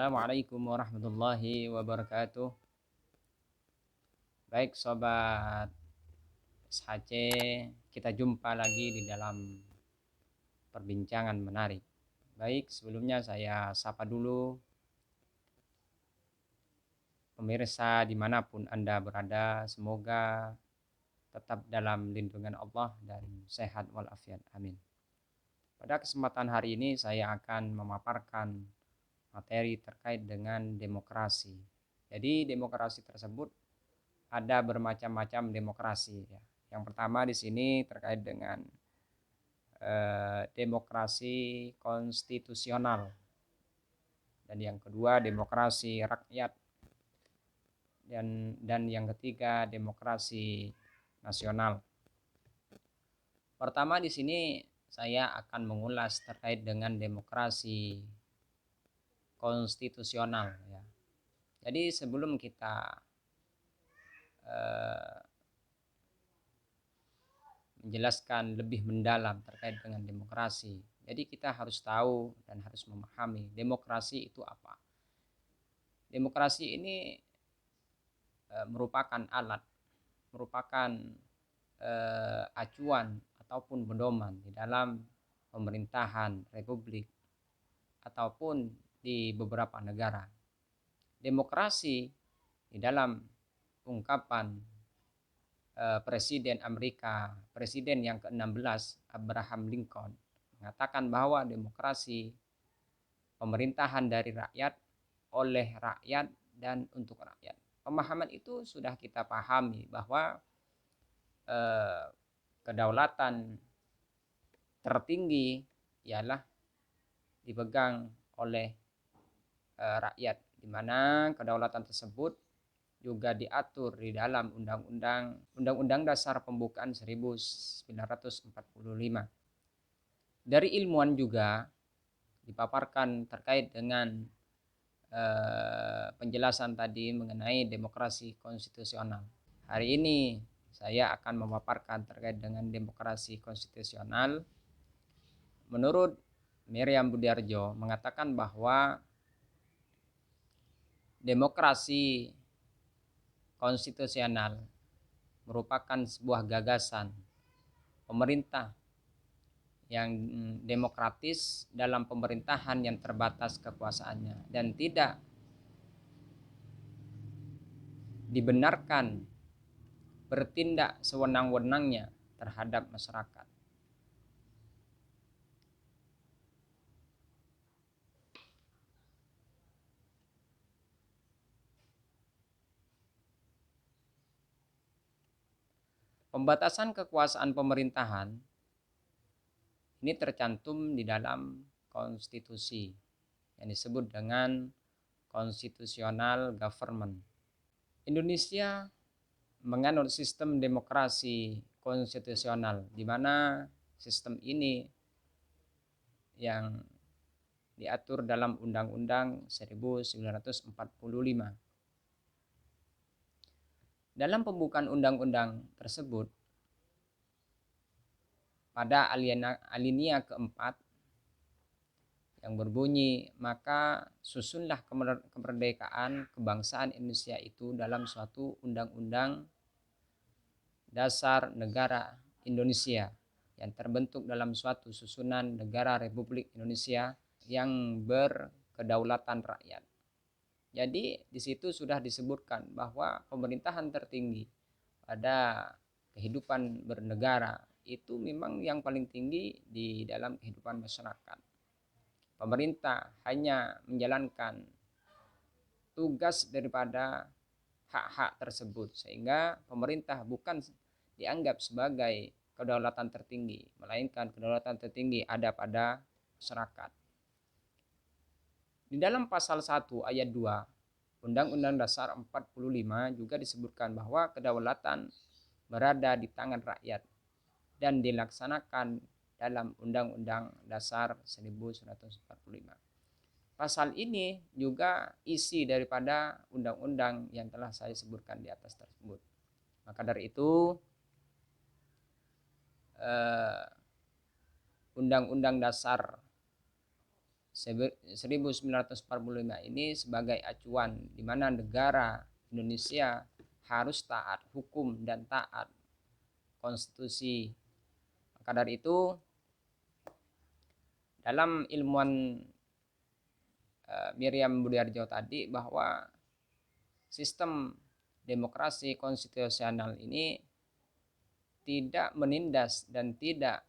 Assalamualaikum warahmatullahi wabarakatuh. Baik sobat SHC, kita jumpa lagi di dalam perbincangan menarik. Baik, sebelumnya saya sapa dulu pemirsa dimanapun Anda berada. Semoga tetap dalam lindungan Allah dan sehat walafiat. Amin. Pada kesempatan hari ini saya akan memaparkan materi terkait dengan demokrasi. Jadi demokrasi tersebut ada bermacam-macam demokrasi ya. Yang pertama di sini terkait dengan demokrasi konstitusional, dan yang kedua demokrasi rakyat, dan yang ketiga demokrasi nasional. Pertama di sini saya akan mengulas terkait dengan demokrasi konstitusional ya. Jadi sebelum kita menjelaskan lebih mendalam terkait dengan demokrasi, jadi kita harus tahu dan harus memahami demokrasi itu apa. Demokrasi ini merupakan alat, merupakan acuan ataupun pedoman di dalam pemerintahan republik ataupun di beberapa negara. Demokrasi di dalam ungkapan Presiden Amerika, Presiden yang ke-16 Abraham Lincoln, mengatakan bahwa demokrasi pemerintahan dari rakyat, oleh rakyat, dan untuk rakyat. Pemahaman itu sudah kita pahami bahwa kedaulatan tertinggi ialah dipegang oleh rakyat, di mana kedaulatan tersebut juga diatur di dalam Undang-Undang Dasar Pembukaan 1945. Dari ilmuwan juga dipaparkan terkait dengan penjelasan tadi mengenai demokrasi konstitusional. Hari ini saya akan memaparkan terkait dengan demokrasi konstitusional. Menurut Miriam Budiarjo mengatakan bahwa demokrasi konstitusional merupakan sebuah gagasan pemerintah yang demokratis dalam pemerintahan yang terbatas kekuasaannya dan tidak dibenarkan bertindak sewenang-wenangnya terhadap masyarakat. Pembatasan kekuasaan pemerintahan ini tercantum di dalam konstitusi yang disebut dengan constitutional government. Indonesia menganut sistem demokrasi konstitusional, di mana sistem ini yang diatur dalam Undang-Undang 1945. Dalam pembukaan undang-undang tersebut, pada alinea keempat yang berbunyi, maka susunlah kemerdekaan kebangsaan Indonesia itu dalam suatu undang-undang dasar negara Indonesia yang terbentuk dalam suatu susunan negara Republik Indonesia yang berkedaulatan rakyat. Jadi di situ sudah disebutkan bahwa pemerintahan tertinggi pada kehidupan bernegara itu memang yang paling tinggi di dalam kehidupan masyarakat. Pemerintah hanya menjalankan tugas daripada hak-hak tersebut, sehingga pemerintah bukan dianggap sebagai kedaulatan tertinggi, melainkan kedaulatan tertinggi ada pada masyarakat. Di dalam pasal 1 ayat 2 Undang-Undang Dasar 45 juga disebutkan bahwa kedaulatan berada di tangan rakyat dan dilaksanakan dalam Undang-Undang Dasar 1945. Pasal ini juga isi daripada undang-undang yang telah saya sebutkan di atas tersebut. Maka dari itu Undang-Undang Dasar 1945 ini sebagai acuan di mana negara Indonesia harus taat hukum dan taat konstitusi. Maka dari itu dalam ilmuwan Miriam Budiarjo tadi bahwa sistem demokrasi konstitusional ini tidak menindas dan tidak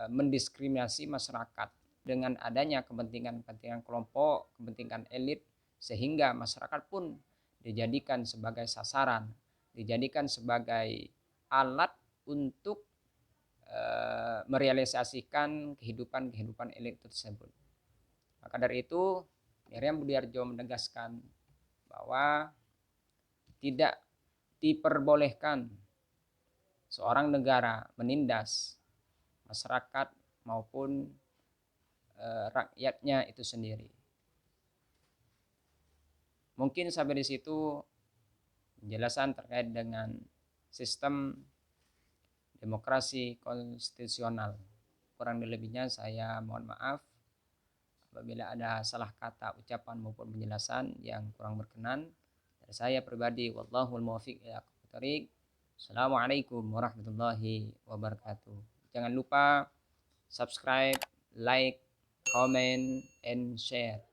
mendiskriminasi masyarakat dengan adanya kepentingan-kepentingan kelompok, kepentingan elit, sehingga masyarakat pun dijadikan sebagai sasaran, dijadikan sebagai alat untuk merealisasikan kehidupan elit tersebut. Maka dari itu Miriam Budiarjo menegaskan bahwa tidak diperbolehkan seorang negara menindas masyarakat maupun rakyatnya itu sendiri. Mungkin sampai di situ penjelasan terkait dengan sistem demokrasi konstitusional. Kurang lebihnya saya mohon maaf apabila ada salah kata ucapan maupun penjelasan yang kurang berkenan. Dari saya pribadi, wallahul muwaffiq ila aqwamit thoriq. Assalamualaikum warahmatullahi wabarakatuh. Jangan lupa subscribe, like, comment, and share.